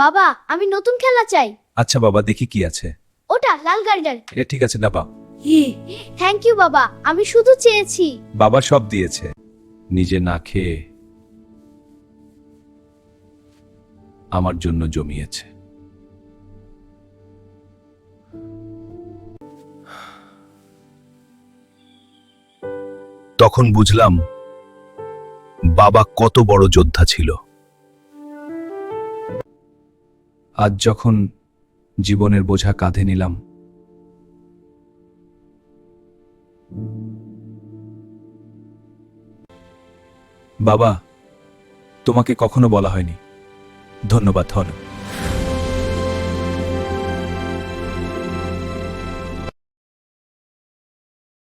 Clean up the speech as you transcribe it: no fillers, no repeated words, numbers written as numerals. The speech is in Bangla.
বাবা, আমি নতুন খেলনা চাই। আচ্ছা বাবা, দেখি কি আছে। ওটা লাল গাড়িটার। এটা ঠিক আছে না বাবা। থ্যাংক ইউ বাবা, আমি শুধু চেয়েছি। বাবা সব দিয়েছে, নিজে না খেয়ে আমার জন্য জমিয়েছে। তখন বুঝলাম বাবা কত বড় যোদ্ধা ছিল। আজ যখন জীবনের বোঝা কাঁধে নিলাম, বাবা তোমাকে কখনো বলা হয়নি ধন্যবাদ।